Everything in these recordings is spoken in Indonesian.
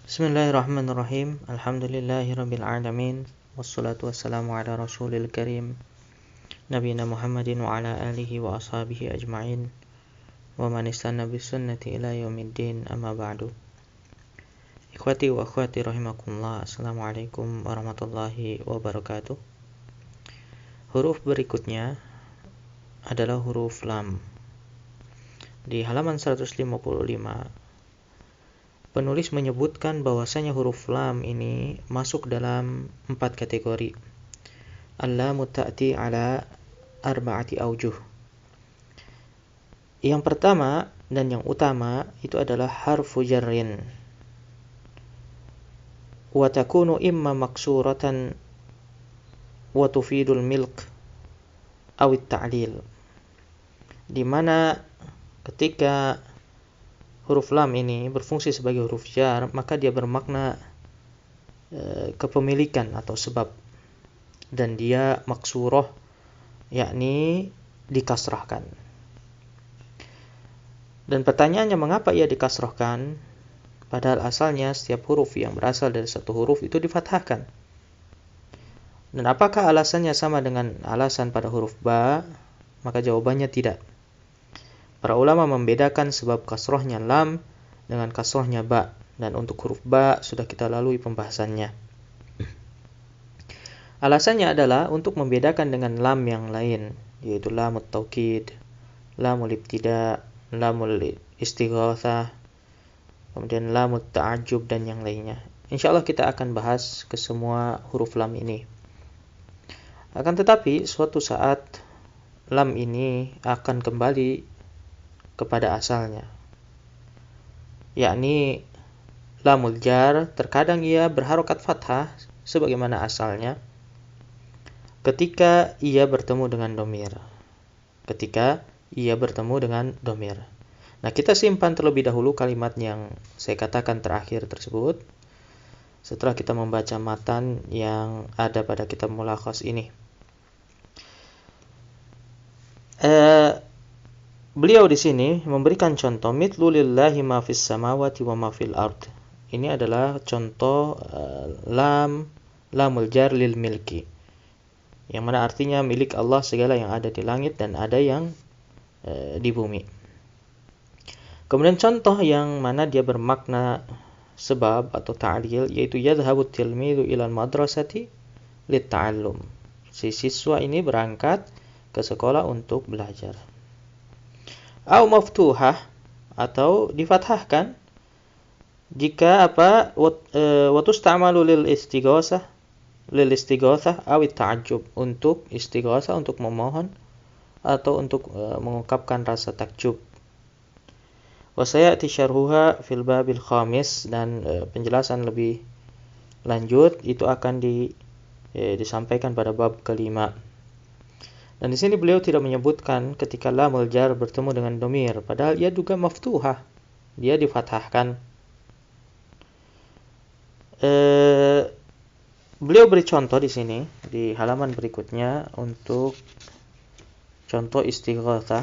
Bismillahirrahmanirrahim. Alhamdulillahirabbil alamin. Wassalatu wassalamu ala rasulil karim nabiyina Muhammadin wa ala alihi wa ashabihi ajma'in wa man istanna bisunnati ila yaumiddin, amma ba'du. Ikhwati wa akhwati rahimakumullah. Assalamualaikum warahmatullahi wabarakatuh. Huruf berikutnya adalah huruf lam. Di halaman 155 penulis menyebutkan bahwasanya huruf lam ini masuk dalam 4 kategori. Al-lamu ta'ti ala arba'ati aujuh. Yang pertama dan yang utama itu adalah harfu jarrin. Wa takunu imma maksuratan wa tufidul milk aw at-ta'lil. Di mana ketika huruf lam ini berfungsi sebagai huruf jar, maka dia bermakna kepemilikan atau sebab, dan dia maksurah, yakni dikasrahkan. Dan pertanyaannya, mengapa ia dikasrahkan? Padahal asalnya setiap huruf yang berasal dari satu huruf itu difathahkan. Dan apakah alasannya sama dengan alasan pada huruf ba? Maka jawabannya tidak. Para ulama membedakan sebab kasrohnya lam dengan kasrohnya ba, dan untuk huruf ba sudah kita lalui pembahasannya. Alasannya adalah untuk membedakan dengan lam yang lain, yaitu lamut taukid, lamul ibtida, lamul istighatsah, kemudian lamut ta'ajjub dan yang lainnya. Insyaallah kita akan bahas ke semua huruf lam ini. Akan tetapi suatu saat lam ini akan kembali kepada asalnya, yakni lamul jar. Terkadang ia berharokat fathah sebagaimana asalnya ketika ia bertemu dengan domir. Nah, kita simpan terlebih dahulu kalimat yang saya katakan terakhir tersebut setelah kita membaca matan yang ada pada kitab Mulakhas ini. Beliau di sini memberikan contoh mitlu lillahi ma fis samawati wa ma fil ard. Ini adalah contoh lamul jar lil milki, yang mana artinya milik Allah segala yang ada di langit dan ada yang di bumi. Kemudian contoh yang mana dia bermakna sebab atau ta'lil, yaitu yadhhabut tilmidu ilal madrasati lit ta'allum. Si siswa ini berangkat ke sekolah untuk belajar. Au maftuhah, atau difathahkan jika wa tusta'malu lil istighatsah aw ta'ajjub, untuk istighatsah, untuk memohon atau untuk mengungkapkan rasa takjub. Wa sayati syarhuha fil babil khamis, dan penjelasan lebih lanjut itu akan disampaikan pada bab kelima. Dan di sini beliau tidak menyebutkan ketika lamul jar bertemu dengan domir, padahal ia juga maftuhah, dia difathahkan. Beliau beri contoh di sini di halaman berikutnya untuk contoh istighatsah.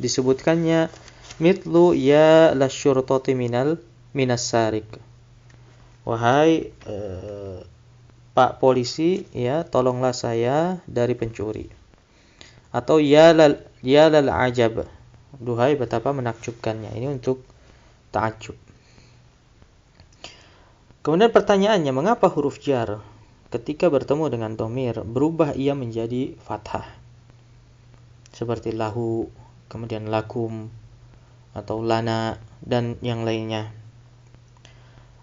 Disebutkannya mitlu ya lasyurtati minas sarik. Wahai Pak polisi, ya, tolonglah saya dari pencuri. Atau ya lal ajab, duhai betapa menakjubkannya. Ini untuk ta'ajjub. Kemudian pertanyaannya, mengapa huruf jar ketika bertemu dengan dhamir berubah ia menjadi fathah? Seperti lahu, kemudian lakum, atau lana, dan yang lainnya.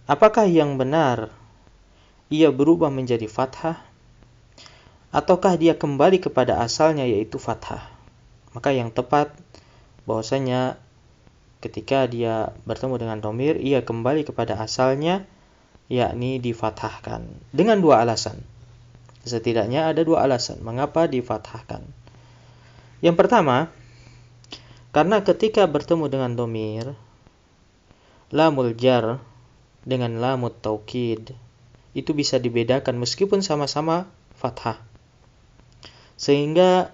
Apakah yang benar ia berubah menjadi fathah, ataukah dia kembali kepada asalnya yaitu fathah? Maka yang tepat bahwasanya ketika dia bertemu dengan dhamir ia kembali kepada asalnya, yakni difathahkan, dengan dua alasan. Setidaknya ada dua alasan mengapa difathahkan. Yang pertama, karena ketika bertemu dengan dhamir, lamul jar dengan lamut taukid itu bisa dibedakan meskipun sama-sama fathah, sehingga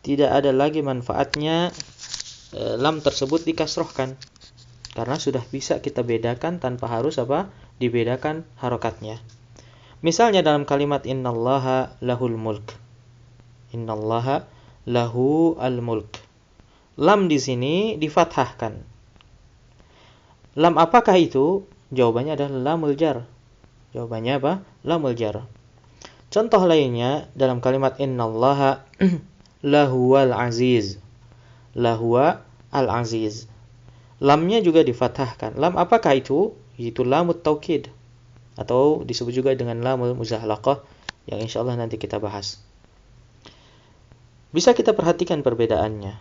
tidak ada lagi manfaatnya lam tersebut dikasrohkan. Karena sudah bisa kita bedakan tanpa harus dibedakan harokatnya. Misalnya dalam kalimat innallaha lahul mulk. Innallaha lahu al-mulk. Lam di sini difathahkan. Lam apakah itu? Jawabannya adalah lamul jar. Jawabannya apa? Lamul jar. Contoh lainnya dalam kalimat innallaha lahuwal aziz. Lahuwa al-aziz. Lamnya juga difathahkan. Lam apakah itu? Itu lamut taukid. Atau disebut juga dengan lamul muzahalaqah yang insyaallah nanti kita bahas. Bisa kita perhatikan perbedaannya.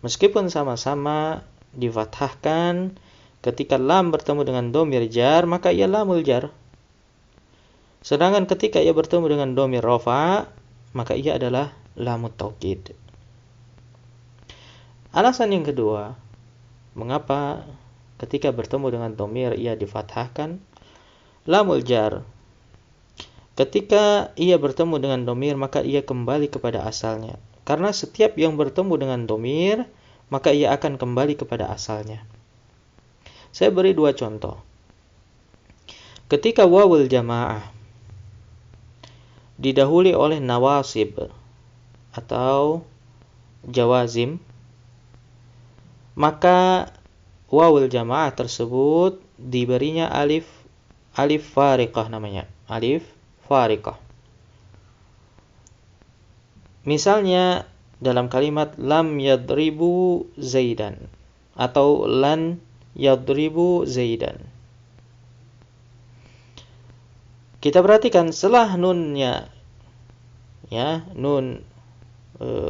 Meskipun sama-sama difathahkan, ketika lam bertemu dengan dhamir jar, maka ia lamul jar. Sedangkan ketika ia bertemu dengan dhamir rafa, maka ia adalah lamut taukid. Alasan yang kedua, mengapa ketika bertemu dengan dhamir ia difathahkan lamul jar? Ketika ia bertemu dengan dhamir, maka ia kembali kepada asalnya. Karena setiap yang bertemu dengan dhamir, maka ia akan kembali kepada asalnya. Saya beri dua contoh. Ketika wawul jamaah didahului oleh nawasib atau jawazim, maka wawul jamaah tersebut diberinya alif fariqah namanya. Alif fariqah. Misalnya dalam kalimat lam yadribu zaidan atau lan yadribu zaidan. Kita perhatikan setelah nunnya, ya, nun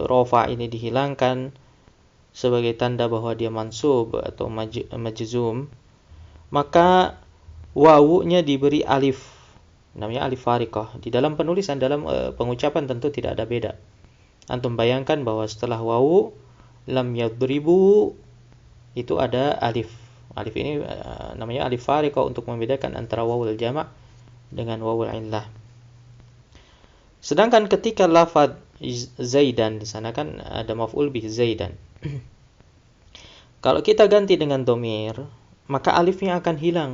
rofa ini dihilangkan sebagai tanda bahwa dia mansub atau majzum, maka wawunya diberi alif, namanya alif fariqah. Di dalam penulisan, dalam pengucapan tentu tidak ada beda. Antum bayangkan bahwa setelah wawu lam yadribu itu ada alif. Alif ini namanya alif fariqah untuk membedakan antara wawul jama' dengan wawul illah. Sedangkan ketika lafaz zaidan, di sana kan ada maf'ul bih zaidan. Kalau kita ganti dengan dhamir, maka alifnya akan hilang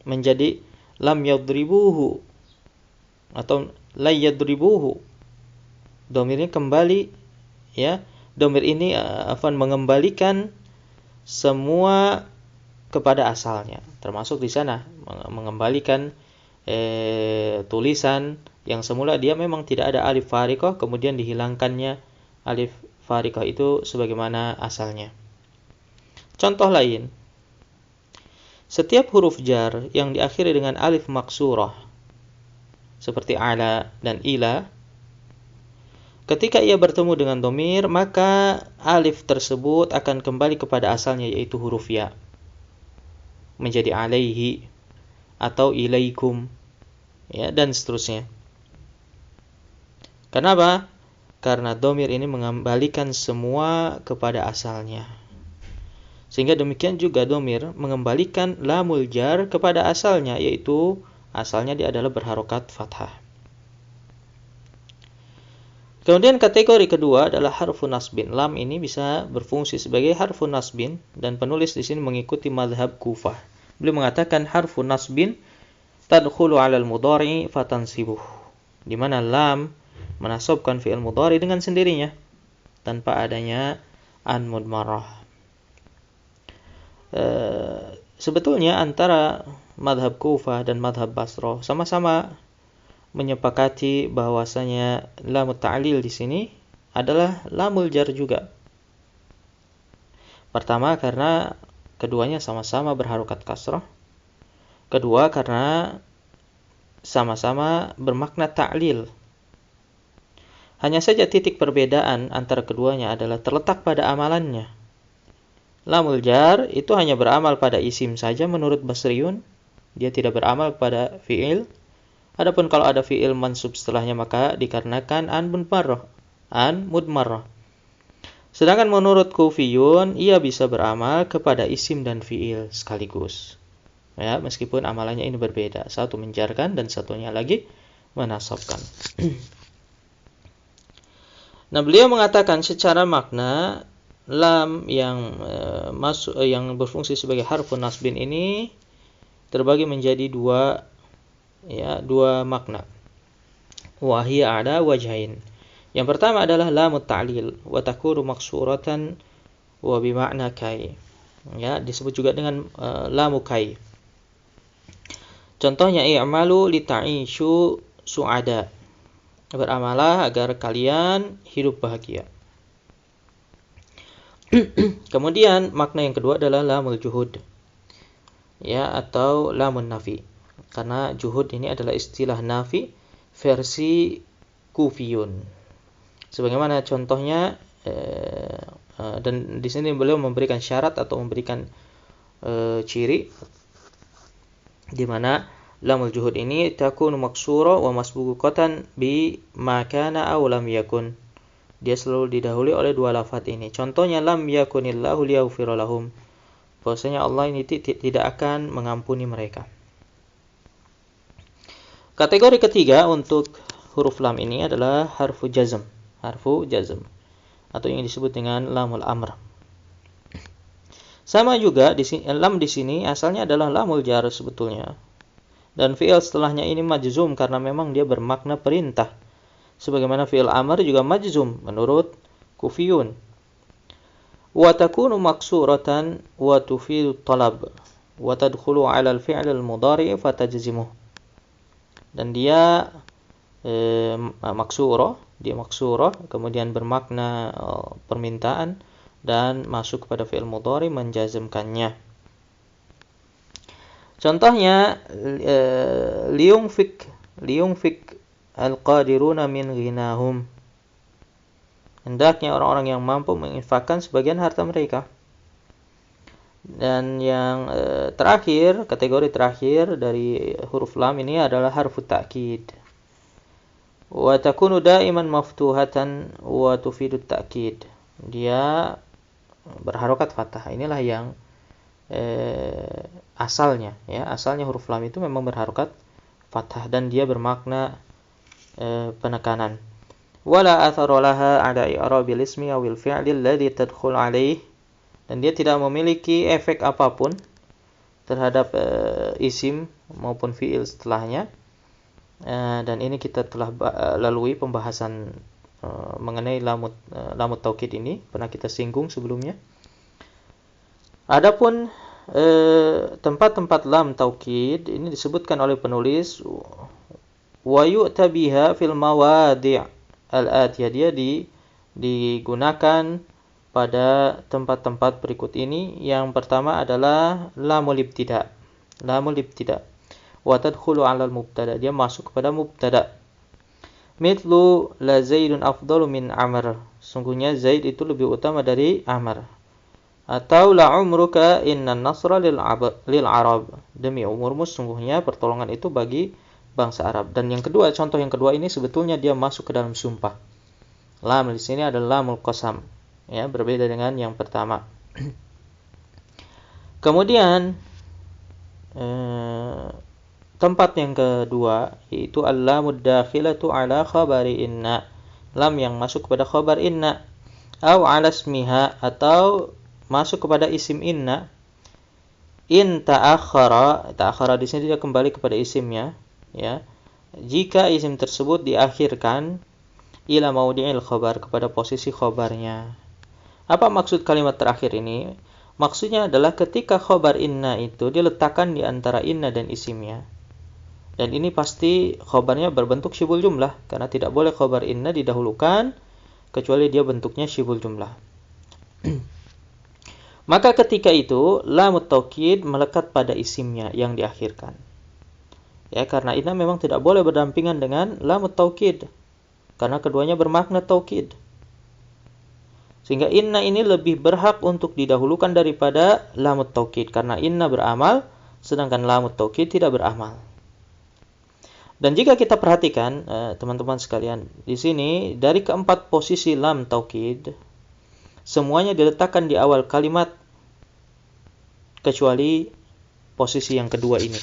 menjadi lam yadribuhu atau la yadribuhu. Dhamirnya kembali, ya. Dhamir ini akan mengembalikan semua kepada asalnya, termasuk di sana mengembalikan tulisan yang semula dia memang tidak ada alif fariqah, kemudian dihilangkannya alif fariqah itu sebagaimana asalnya. Contoh lain, setiap huruf jar yang diakhiri dengan alif maksurah seperti ala dan ila, ketika ia bertemu dengan dhamir, maka alif tersebut akan kembali kepada asalnya, yaitu huruf ya, menjadi alaihi atau ilaikum, ya, dan seterusnya. Kenapa? Karena dhamir ini mengembalikan semua kepada asalnya. Sehingga demikian juga dhamir mengembalikan lamul jar kepada asalnya, yaitu asalnya dia adalah berharokat fathah. Kemudian kategori kedua adalah harfun nasbin. Lam ini bisa berfungsi sebagai harfun nasbin, dan penulis di sini mengikuti mazhab Kufah. Beliau mengatakan harfun nasbin tadkhulu 'alal mudhari fatansibuh, di mana lam menasabkan fi'il mudhari dengan sendirinya tanpa adanya an mudmarrah. Sebetulnya antara mazhab Kufah dan mazhab Basrah sama-sama menyepakati bahwasanya lamut ta'lil di sini adalah lamul jar juga. Pertama, karena keduanya sama-sama berharokat kasrah. Kedua, karena sama-sama bermakna ta'lil. Hanya saja titik perbedaan antara keduanya adalah terletak pada amalannya. Lamul jar itu hanya beramal pada isim saja menurut Basriyun, dia tidak beramal pada fi'il. Adapun kalau ada fi'il mansub setelahnya, maka dikarenakan an mudmarrah. Sedangkan menurut Kufiyun, ia bisa beramal kepada isim dan fi'il sekaligus. Ya, meskipun amalannya ini berbeda. Satu menjarkan dan satunya lagi menasabkan. Nah, beliau mengatakan secara makna lam yang yang berfungsi sebagai harfun nasbin ini terbagi menjadi dua makna. Wa hiya ada wajhain. Yang pertama adalah lamut ta'lil wa takunu maksuratan wa bima'na kai. Ya, disebut juga dengan lamu kai. Contohnya i'malu li ta'ishu su'ada. Beramalah agar kalian hidup bahagia. Kemudian makna yang kedua adalah lamul juhud. Ya, atau lamun nafi. Karena juhud ini adalah istilah nafi versi Kufiyun. Sebagaimana contohnya dan di sini beliau memberikan syarat atau memberikan ciri di mana lamul juhud ini takunu maksura wa masbuqatan bi ma kana aw lam yakun. Dia selalu didahului oleh dua lafaz ini. Contohnya lam yakunillahu liyaghfira lahum. Bahwasanya Allah ini tidak akan mengampuni mereka. Kategori ketiga untuk huruf lam ini adalah harfu jazm atau yang disebut dengan lamul amr. Sama juga lam di sini asalnya adalah lamul jar sebetulnya. Dan fi'il setelahnya ini majzum karena memang dia bermakna perintah. Sebagaimana fi'il amr juga majzum menurut Kufiyun. Wa takunu maksuratan wa tufidu talab wa tadkhulu 'ala al-fi'l al-mudhari' fatajzimuh. Dan dia maksura, kemudian bermakna permintaan dan masuk kepada fi'il mudhari menjazmkannya. Contohnya liyunfik al-qadiruna min ghinahum. Hendaknya orang-orang yang mampu menginfakkan sebagian harta mereka. Dan yang terakhir, kategori terakhir dari huruf lam ini adalah harfu ta'kid. Wa takunu daiman maftuhatan wa tufidu ta'kid. Dia berharokat fathah. Inilah yang asalnya, ya. Asalnya huruf lam itu memang berharokat fathah dan dia bermakna penekanan. Wala athara laha 'ala i'rabil ismi awil fi'li alladhi tadkhul 'alaih. Dan dia tidak memiliki efek apapun terhadap isim maupun fi'il setelahnya. Dan ini kita telah lalui pembahasan mengenai lamut taukid ini, pernah kita singgung sebelumnya. Adapun tempat-tempat lam taukid ini disebutkan oleh penulis wa yu'ta biha fil mawadi' al-atiyah. Dia digunakan pada tempat-tempat berikut ini. Yang pertama adalah lamul ibtida. Wa tadkhulu 'ala al-mubtada. Dia masuk kepada mubtada. Mithlu la Zaidun afdalu min Amr. Sungguhnya Zaid itu lebih utama dari Amr. Atau la umruka innan nasra lil Arab. Demi umurmu sungguhnya pertolongan itu bagi bangsa Arab. Dan yang kedua, contoh yang kedua ini sebetulnya dia masuk ke dalam sumpah. Lam di sini adalah lamul qasam. Ya, berbeda dengan yang pertama. Kemudian tempat yang kedua yaitu al-lamud dakhilatu ala khabari inna. Lam yang masuk kepada khabar inna au ala ismiha, atau masuk kepada isim inna. In ta'akhkhara di sini dia kembali kepada isimnya, ya. Jika isim tersebut diakhirkan ila maudi'il khabar, kepada posisi khabarnya. Apa maksud kalimat terakhir ini? Maksudnya adalah ketika khabar inna itu diletakkan di antara inna dan isimnya. Dan ini pasti khabarnya berbentuk syibul jumlah, karena tidak boleh khabar inna didahulukan kecuali dia bentuknya syibul jumlah. Maka ketika itu lamut taukid melekat pada isimnya yang diakhirkan. Ya, karena inna memang tidak boleh berdampingan dengan lamut taukid, karena keduanya bermakna taukid. Sehingga inna ini lebih berhak untuk didahulukan daripada lamut taukid, karena inna beramal sedangkan lamut taukid tidak beramal. Dan jika kita perhatikan teman-teman sekalian, di sini dari keempat posisi lam taukid semuanya diletakkan di awal kalimat kecuali posisi yang kedua ini.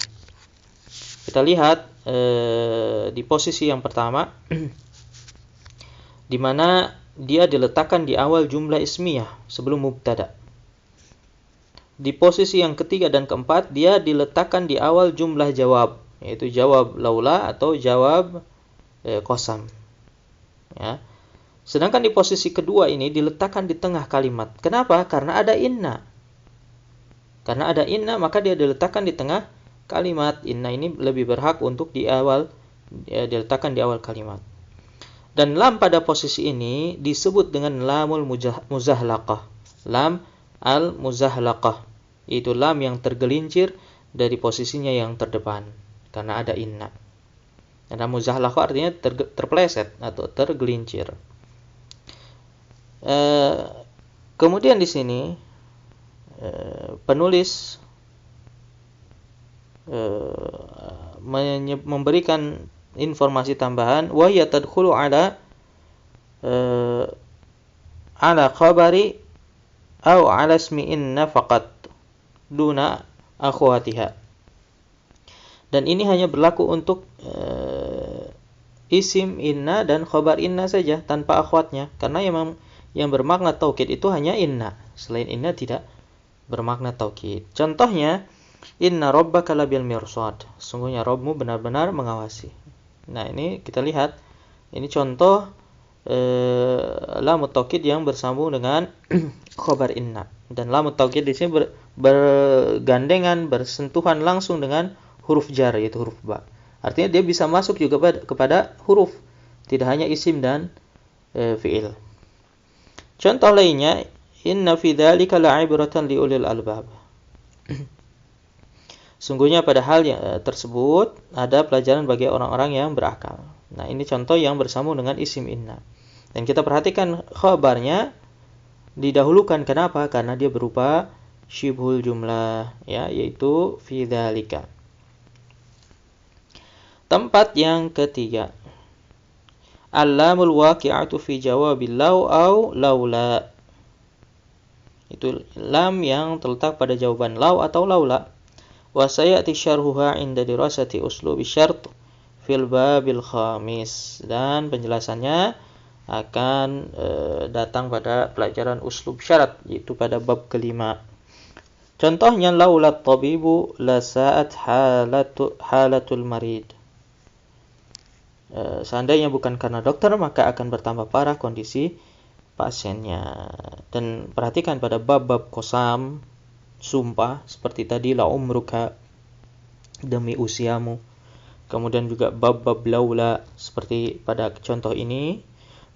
Kita lihat di posisi yang pertama di mana dia diletakkan di awal jumlah ismiyah sebelum mubtada. Di posisi yang ketiga dan keempat dia diletakkan di awal jumlah jawab, yaitu jawab laula atau jawab qasam. Ya. Sedangkan di posisi kedua ini diletakkan di tengah kalimat. Kenapa? Karena ada inna. Karena ada inna maka dia diletakkan di tengah kalimat. Inna ini lebih berhak untuk diletakkan di awal kalimat. Dan lam pada posisi ini disebut dengan lamul muzahlaqah. Lam al-muzahlaqah. Itu lam yang tergelincir dari posisinya yang terdepan. Karena ada inna. Karena muzahlaqah artinya terpeleset atau tergelincir. Kemudian di sini penulis memberikan informasi tambahan, wa ya tadkhulu ala khabari au ala ismi inna faqat duna akhwatiha. Dan ini hanya berlaku untuk isim inna dan khabar inna saja tanpa akhwatnya, karena yang bermakna taukid itu hanya inna. Selain inna tidak bermakna taukid. Contohnya, inna rabbaka labil mirsad. Sungguhnya Rabbmu benar-benar mengawasi. Nah, ini kita lihat. Ini contoh lamut taukid yang bersambung dengan khabar inna. Dan lamut taukid di sini bergandengan, bersentuhan langsung dengan huruf jar, yaitu huruf ba. Artinya dia bisa masuk juga kepada huruf, tidak hanya isim dan fi'il. Contoh lainnya, inna fi dzalika la'ibratan liulil albab. Sungguhnya pada hal yang tersebut ada pelajaran bagi orang-orang yang berakal. Nah, ini contoh yang bersambung dengan isim inna. Dan kita perhatikan khabarnya didahulukan. Kenapa? Karena dia berupa syibhul jumlah, ya, yaitu fi dzalika. Tempat yang ketiga, al-lamul waqi'atu fi jawabil law au laula. Itu lam yang terletak pada jawaban law atau laula. Wa sayati syarhuha 'inda dirasati uslubi syart fil babil khamis. Dan penjelasannya akan datang pada pelajaran uslub syarat, yaitu pada bab kelima. Contohnya, laula tabibu la sa'at halatul marid. Seandainya bukan karena dokter, maka akan bertambah parah kondisi pasiennya. Dan perhatikan pada bab-bab qasam, sumpah, seperti tadi la umruka, demi usiamu. Kemudian juga bab-bab laula, seperti pada contoh ini,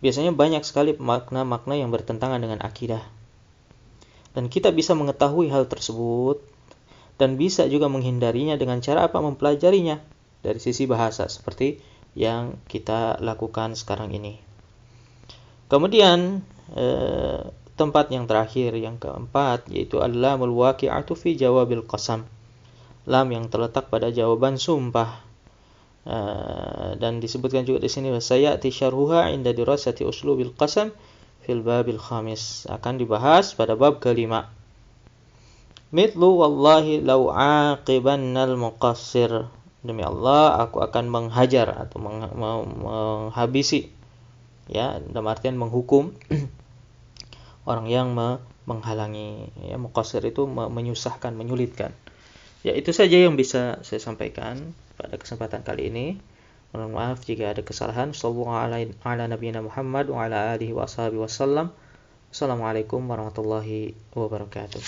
biasanya banyak sekali makna-makna yang bertentangan dengan akidah. Dan kita bisa mengetahui hal tersebut dan bisa juga menghindarinya dengan cara apa? Mempelajarinya dari sisi bahasa, seperti yang kita lakukan sekarang ini. Kemudian tempat yang terakhir, yang keempat, yaitu al-lamul waqi'atu fi jawabil qasam. Lam yang terletak pada jawaban sumpah. Dan disebutkan juga di sini sayati syarhuha 'inda dirasati uslubil qasam fil babil khamis. Akan dibahas pada bab kelima. Mithlu wallahi law 'aqibannal muqassir. Demi Allah, aku akan menghajar atau menghabisi, ya, dalam artian menghukum orang yang menghalangi, ya. Muqassir itu menyusahkan, menyulitkan. Ya, itu saja yang bisa saya sampaikan pada kesempatan kali ini. Mohon maaf jika ada kesalahan. Sallallahu ala nabiyina Muhammad wa ala alihi wa ashabihi wasallam. Assalamualaikum warahmatullahi wabarakatuh.